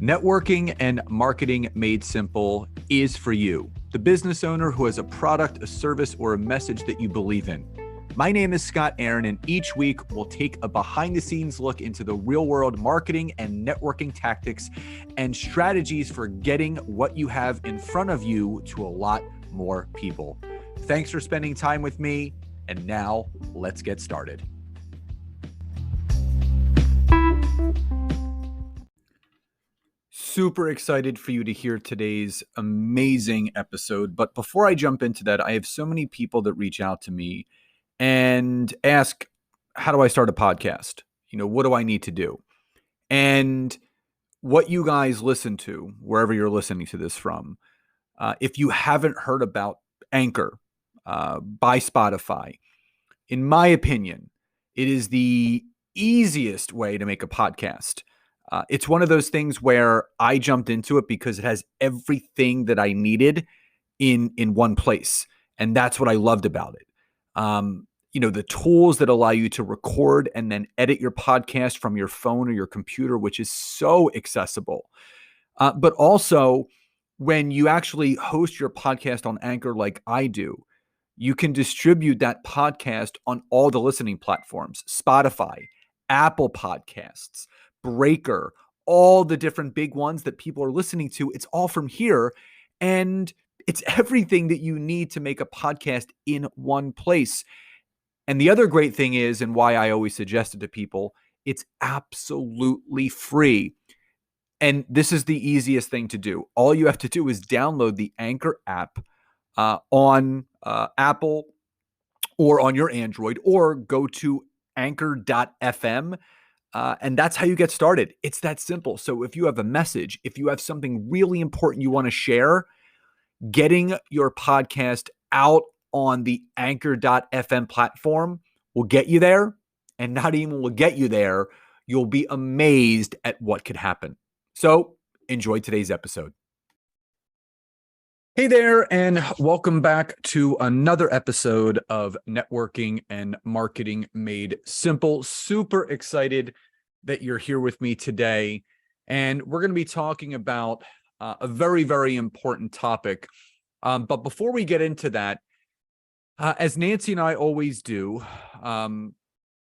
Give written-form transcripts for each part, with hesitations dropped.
Networking and marketing made simple is for you, the business owner who has a product, a service, or a message that you believe in. My name is Scott Aaron, and each week we'll take a behind-the-scenes look into the real-world marketing and networking tactics and strategies for getting what you have in front of you to a lot more people. Thanks for spending time with me, and now let's get started. Super excited for you to hear today's amazing episode. But before I jump into that, I have so many people that reach out to me and ask, how do I start a podcast? What do I need to do? And what you guys listen to, wherever you're listening to this from, if you haven't heard about Anchor by Spotify, in my opinion, it is the easiest way to make a podcast. It's one of those things where I jumped into it because it has everything that I needed in one place. And that's what I loved about it. The tools that allow you to record and then edit your podcast from your phone or your computer, which is so accessible. But also, when you actually host your podcast on Anchor like I do, you can distribute that podcast on all the listening platforms: Spotify, Apple Podcasts, Breaker, all the different big ones that people are listening to. It's all from here. And it's everything that you need to make a podcast in one place. And the other great thing is, and why I always suggest it to people, it's absolutely free. And this is the easiest thing to do. All you have to do is download the Anchor app on Apple or on your Android, or go to anchor.fm. And that's how you get started. It's that simple. So if you have a message, if you have something really important you want to share, getting your podcast out on the anchor.fm platform will get you there. And not even will get you there, you'll be amazed at what could happen. So enjoy today's episode. Hey there, and welcome back to another episode of Networking and Marketing Made Simple. Super excited that you're here with me today. And we're going to be talking about a very, very important topic. But before we get into that, as Nancy and I always do,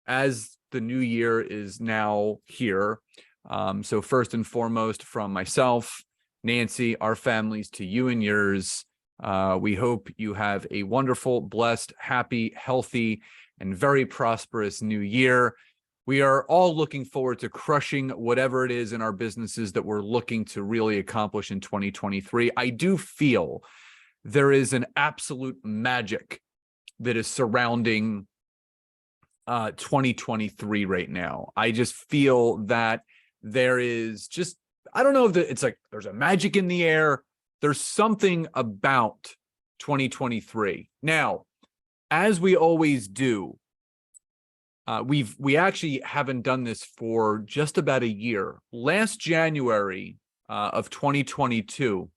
as the new year is now here, so first and foremost, from myself, Nancy, our families, to you and yours, we hope you have a wonderful, blessed, happy, healthy, and very prosperous new year. We are all looking forward to crushing whatever it is in our businesses that we're looking to really accomplish in 2023. I do feel there is an absolute magic that is surrounding 2023 right now. I just feel that there is just, I don't know if it's like there's a magic in the air. There's something about 2023. Now, as we always do, we actually haven't done this for just about a year. Last January of 2022,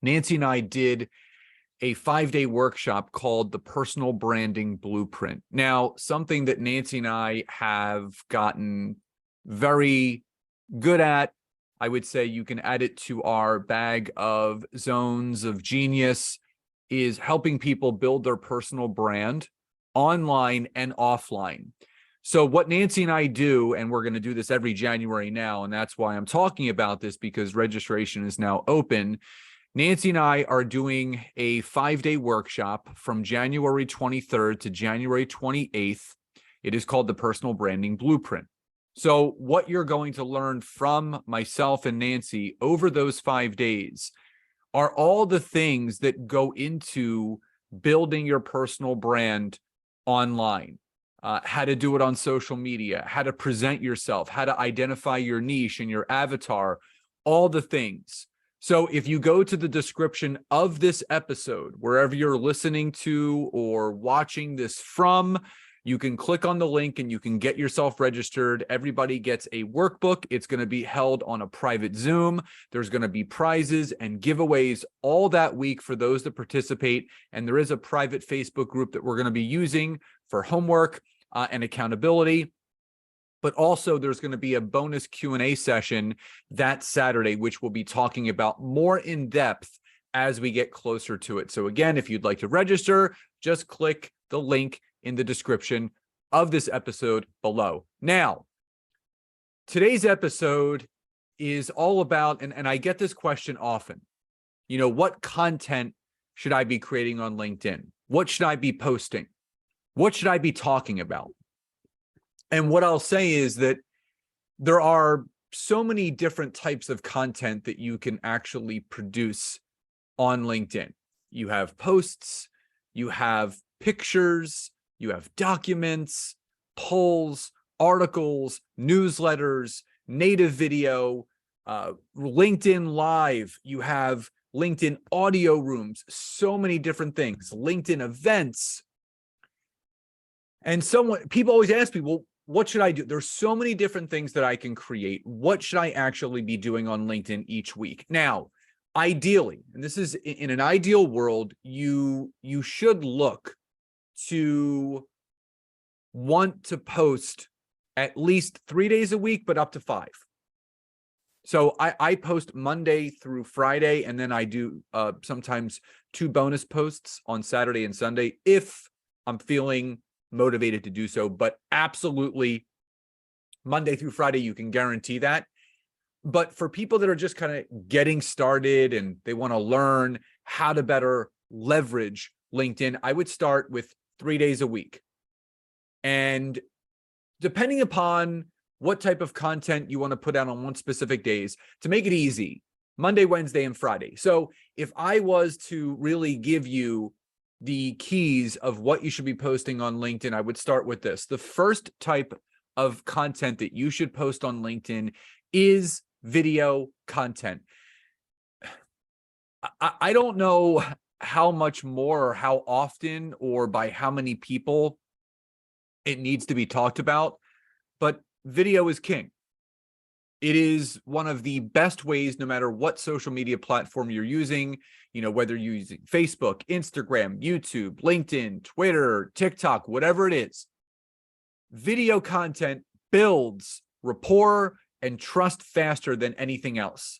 Nancy and I did a 5-day workshop called the Personal Branding Blueprint. Now, something that Nancy and I have gotten very good at. I would say you can add it to our bag of zones of genius, is helping people build their personal brand online and offline. So what Nancy and I do, and we're going to do this every January now, and that's why I'm talking about this, because registration is now open. Nancy and I are doing a 5-day workshop from January 23rd to January 28th. It is called the Personal Branding Blueprint. So what you're going to learn from myself and Nancy over those 5 days are all the things that go into building your personal brand online, how to do it on social media, how to present yourself, how to identify your niche and your avatar, all the things. So if you go to the description of this episode, wherever you're listening to or watching this from, you can click on the link and you can get yourself registered. Everybody gets a workbook. It's going to be held on a private Zoom. There's going to be prizes and giveaways all that week for those that participate. And there is a private Facebook group that we're going to be using for homework and accountability. But also there's going to be a bonus Q&A session that Saturday, which we'll be talking about more in depth as we get closer to it. So again, if you'd like to register, just click the link in the description of this episode below. Now, today's episode is all about, and I get this question often, what content should I be creating on LinkedIn? What should I be posting? What should I be talking about? And what I'll say is that there are so many different types of content that you can actually produce on LinkedIn. You have posts, you have pictures, you have documents, polls, articles, newsletters, native video, LinkedIn Live, you have LinkedIn audio rooms, so many different things, LinkedIn events. And people always ask me, well, what should I do? There's so many different things that I can create. What should I actually be doing on LinkedIn each week? Now, ideally, and this is in an ideal world, you should look to want to post at least 3 days a week, but up to 5. So I post Monday through Friday, and then I do sometimes 2 bonus posts on Saturday and Sunday if I'm feeling motivated to do so. But absolutely, Monday through Friday, you can guarantee that. But for people that are just kind of getting started and they want to learn how to better leverage LinkedIn, I would start with 3 days a week. And depending upon what type of content you want to put out on one specific days, to make it easy, Monday, Wednesday, and Friday. So if I was to really give you the keys of what you should be posting on LinkedIn, I would start with this. The first type of content that you should post on LinkedIn is video content. I don't know how much more or how often or by how many people it needs to be talked about, but video is king. It is one of the best ways, no matter what social media platform you're using, whether you're using Facebook, Instagram, YouTube, LinkedIn, Twitter, TikTok, whatever it is. Video content builds rapport and trust faster than anything else.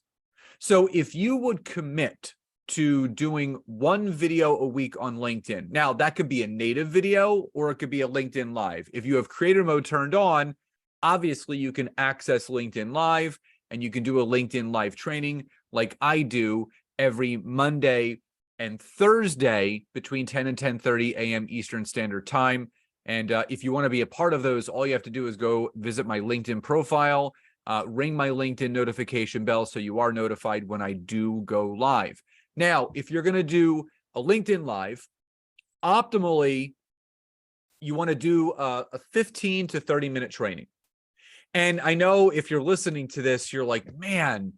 So if you would commit to doing 1 video a week on LinkedIn, now that could be a native video or it could be a LinkedIn Live. If you have creator mode turned on, obviously you can access LinkedIn Live and you can do a LinkedIn Live training like I do every Monday and Thursday between 10 and 10:30 a.m. Eastern Standard Time. And if you want to be a part of those, all you have to do is go visit my LinkedIn profile, ring my LinkedIn notification bell so you are notified when I do go live. Now, if you're going to do a LinkedIn Live, optimally, you want to do a 15 to 30-minute training. And I know if you're listening to this, you're like, man,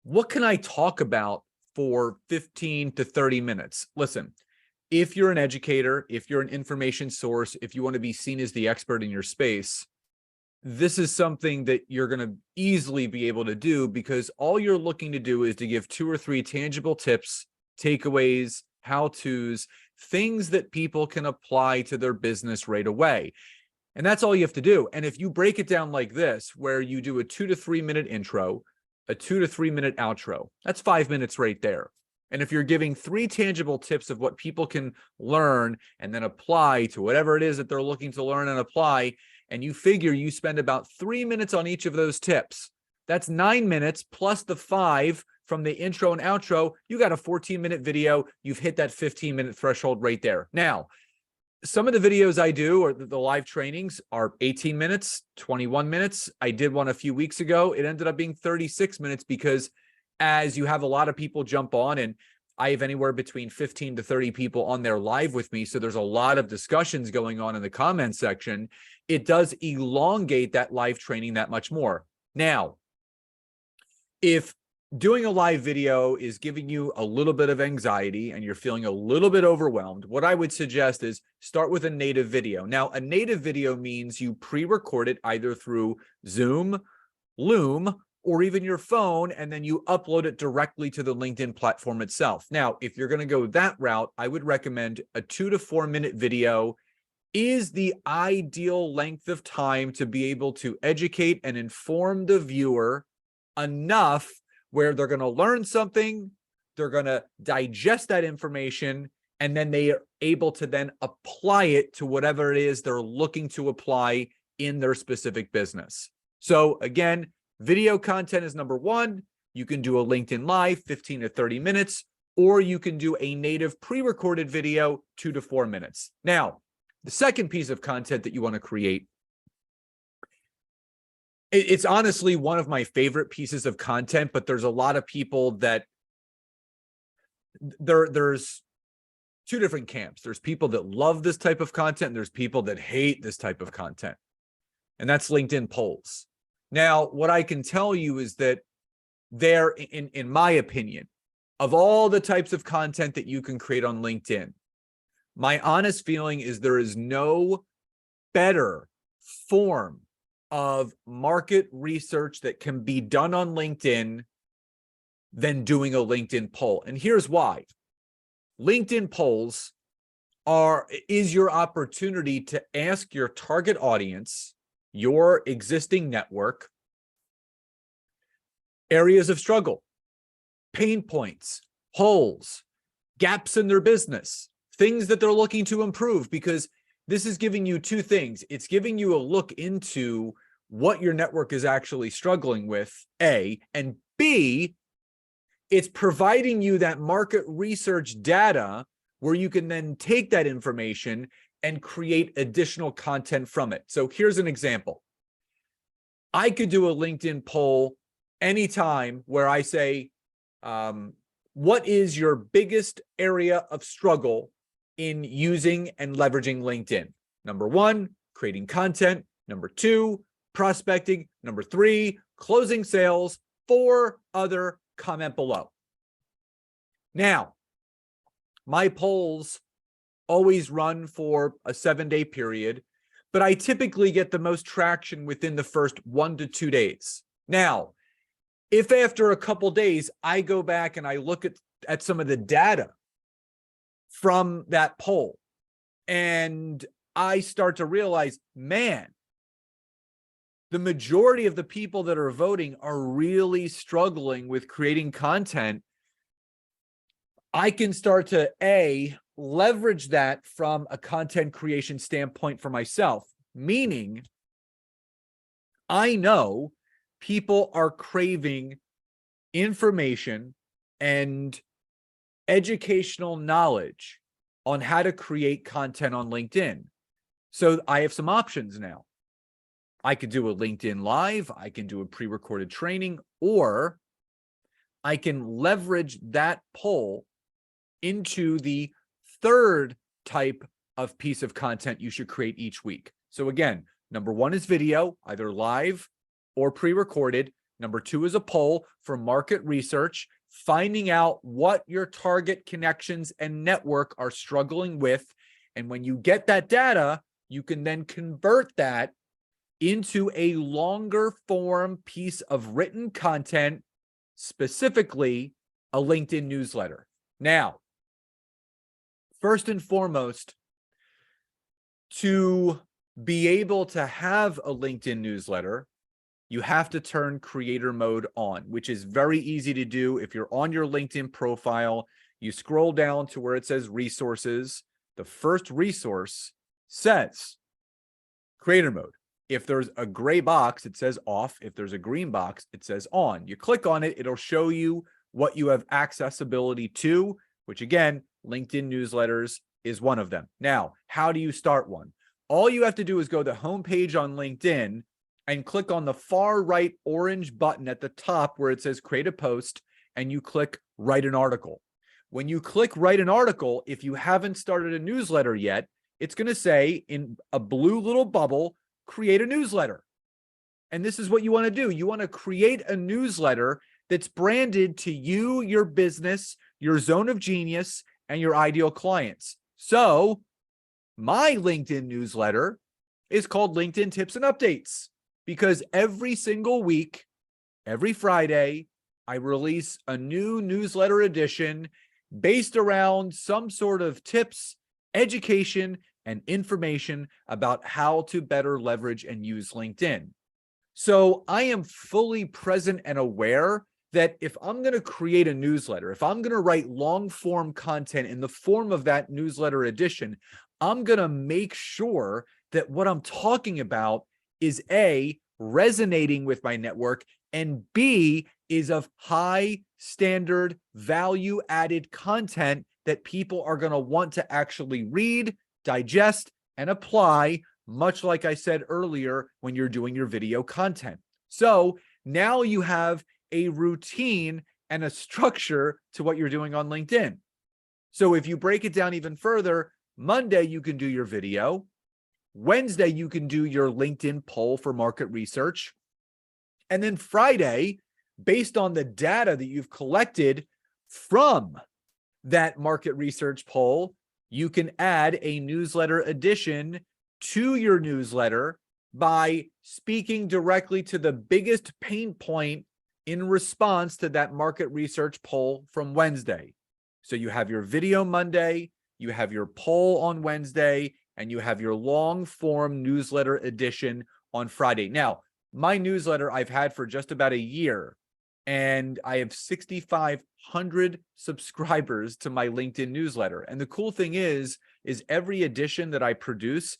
what can I talk about for 15 to 30 minutes? Listen, if you're an educator, if you're an information source, if you want to be seen as the expert in your space, this is something that you're going to easily be able to do, because all you're looking to do is to give 2 or 3 tangible tips, takeaways, how-tos, things that people can apply to their business right away. And that's all you have to do. And if you break it down like this, where you do a 2 to 3 minute intro, a 2 to 3 minute outro, that's 5 minutes right there. And if you're giving 3 tangible tips of what people can learn and then apply to whatever it is that they're looking to learn and apply, and you figure you spend about 3 minutes on each of those tips, that's 9 minutes plus the 5 from the intro and outro. You got a 14-minute video. You've hit that 15-minute threshold right there. Now, some of the videos I do, or the live trainings, are 18 minutes, 21 minutes. I did one a few weeks ago. It ended up being 36 minutes because as you have a lot of people jump on, and I have anywhere between 15 to 30 people on there live with me, so there's a lot of discussions going on in the comment section, it does elongate that live training that much more. Now, if doing a live video is giving you a little bit of anxiety and you're feeling a little bit overwhelmed, what I would suggest is start with a native video. Now, a native video means you pre-record it either through Zoom, Loom, or even your phone, and then you upload it directly to the LinkedIn platform itself. Now, if you're going to go that route, I would recommend a 2 to 4 minute video is the ideal length of time to be able to educate and inform the viewer enough where they're going to learn something, they're going to digest that information, and then they are able to then apply it to whatever it is they're looking to apply in their specific business. So again, video content is number one. You can do a LinkedIn Live, 15 to 30 minutes, or you can do a native pre-recorded video, 2 to 4 minutes. Now, the second piece of content that you want to create, it's honestly one of my favorite pieces of content, but there's a lot of people that there's two different camps. There's people that love this type of content, and there's people that hate this type of content. And that's LinkedIn polls. Now, what I can tell you is that there, in my opinion, of all the types of content that you can create on LinkedIn, my honest feeling is there is no better form of market research that can be done on LinkedIn than doing a LinkedIn poll. And here's why. LinkedIn polls is your opportunity to ask your target audience, your existing network, areas of struggle, pain points, holes, gaps in their business, things that they're looking to improve, because this is giving you two things. It's giving you a look into what your network is actually struggling with, A, and B, it's providing you that market research data where you can then take that information and create additional content from it. So here's an example. I could do a LinkedIn poll anytime where I say, what is your biggest area of struggle in using and leveraging LinkedIn? Number one, creating content. Number two, prospecting. Number three, closing sales. 4 other, comment below. Now, my polls always run for a 7-day period, but I typically get the most traction within the first 1 to 2 days. Now, if after a couple days, I go back and I look at some of the data from that poll, and I start to realize, man, the majority of the people that are voting are really struggling with creating content, I can start to leverage that from a content creation standpoint for myself, meaning I know people are craving information and educational knowledge on how to create content on LinkedIn. So I have some options now. I could do a LinkedIn Live, I can do a pre-recorded training, or I can leverage that poll into the third type of piece of content you should create each week. So again, number one is video, either live or pre-recorded. Number two is a poll for market research, finding out what your target connections and network are struggling with. And when you get that data, you can then convert that into a longer form piece of written content, specifically a LinkedIn newsletter. Now, first and foremost, to be able to have a LinkedIn newsletter, you have to turn creator mode on, which is very easy to do. If you're on your LinkedIn profile, you scroll down to where it says resources. The first resource says creator mode. If there's a gray box, it says off. If there's a green box, it says on. You click on it, it'll show you what you have accessibility to, which again, LinkedIn newsletters is one of them. Now, how do you start one? All you have to do is go to the homepage on LinkedIn and click on the far right orange button at the top where it says create a post, and you click write an article. When you click write an article, if you haven't started a newsletter yet, it's going to say in a blue little bubble, create a newsletter. And this is what you want to do. You want to create a newsletter that's branded to you, your business, your zone of genius, and your ideal clients. So my LinkedIn newsletter is called LinkedIn Tips and Updates, because every single week, every Friday, I release a new newsletter edition based around some sort of tips, education, and information about how to better leverage and use LinkedIn. So I am fully present and aware that if I'm going to create a newsletter, if I'm going to write long form content in the form of that newsletter edition, I'm going to make sure that what I'm talking about is A, resonating with my network, and B, is of high standard value added content that people are going to want to actually read, digest, and apply, much like I said earlier when you're doing your video content. So now you have a routine and a structure to what you're doing on LinkedIn. So if you break it down even further, Monday, you can do your video. Wednesday, you can do your LinkedIn poll for market research. And then Friday, based on the data that you've collected from that market research poll, you can add a newsletter edition to your newsletter by speaking directly to the biggest pain point in response to that market research poll from Wednesday. So you have your video Monday, you have your poll on Wednesday, and you have your long form newsletter edition on Friday. Now, my newsletter I've had for just about a year, and I have 6,500 subscribers to my LinkedIn newsletter. And the cool thing is every edition that I produce,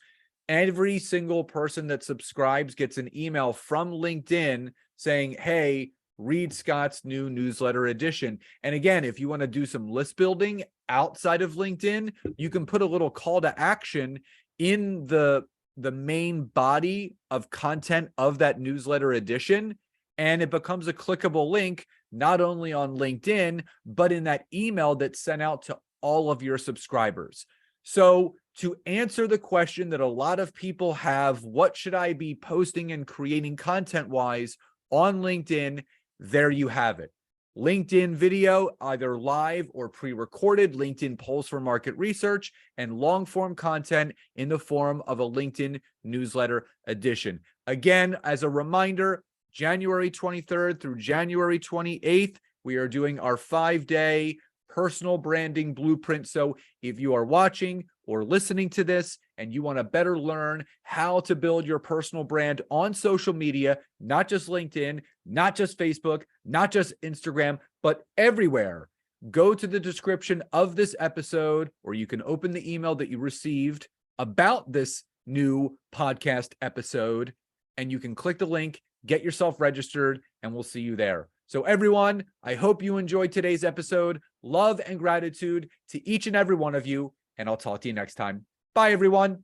every single person that subscribes gets an email from LinkedIn saying, hey, read Scott's new newsletter edition. And again, if you want to do some list building outside of LinkedIn, you can put a little call to action in the main body of content of that newsletter edition. And it becomes a clickable link, not only on LinkedIn, but in that email that's sent out to all of your subscribers. So to answer the question that a lot of people have, what should I be posting and creating content-wise on LinkedIn? There you have it. LinkedIn video, either live or pre-recorded, LinkedIn polls for market research, and long-form content in the form of a LinkedIn newsletter edition. Again, as a reminder, January 23rd through January 28th, we are doing our 5-day personal branding blueprint. So if you are watching or listening to this and you want to better learn how to build your personal brand on social media, not just LinkedIn, not just Facebook, not just Instagram, but everywhere, go to the description of this episode, or you can open the email that you received about this new podcast episode, and you can click the link, get yourself registered, and we'll see you there. So everyone, I hope you enjoyed today's episode. Love and gratitude to each and every one of you, and I'll talk to you next time. Bye, everyone.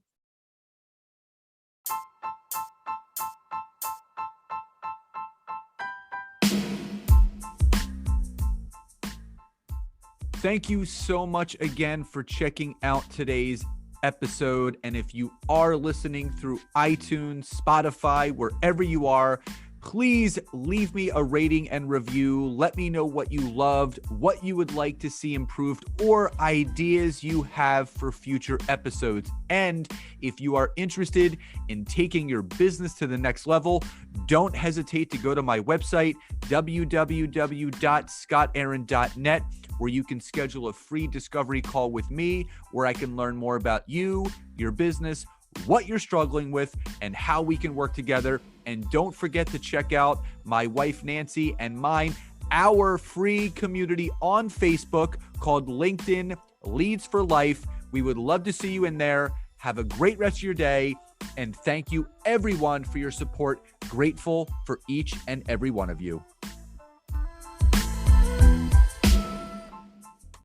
Thank you so much again for checking out today's episode. And if you are listening through iTunes, Spotify, wherever you are, please leave me a rating and review. Let me know what you loved, what you would like to see improved, or ideas you have for future episodes. And if you are interested in taking your business to the next level, don't hesitate to go to my website, www.scottaaron.net, where you can schedule a free discovery call with me, where I can learn more about you, your business, what you're struggling with, and how we can work together. And don't forget to check out my wife, Nancy, and mine, our free community on Facebook called LinkedIn Leads for Life. We would love to see you in there. Have a great rest of your day. And thank you, everyone, for your support. Grateful for each and every one of you.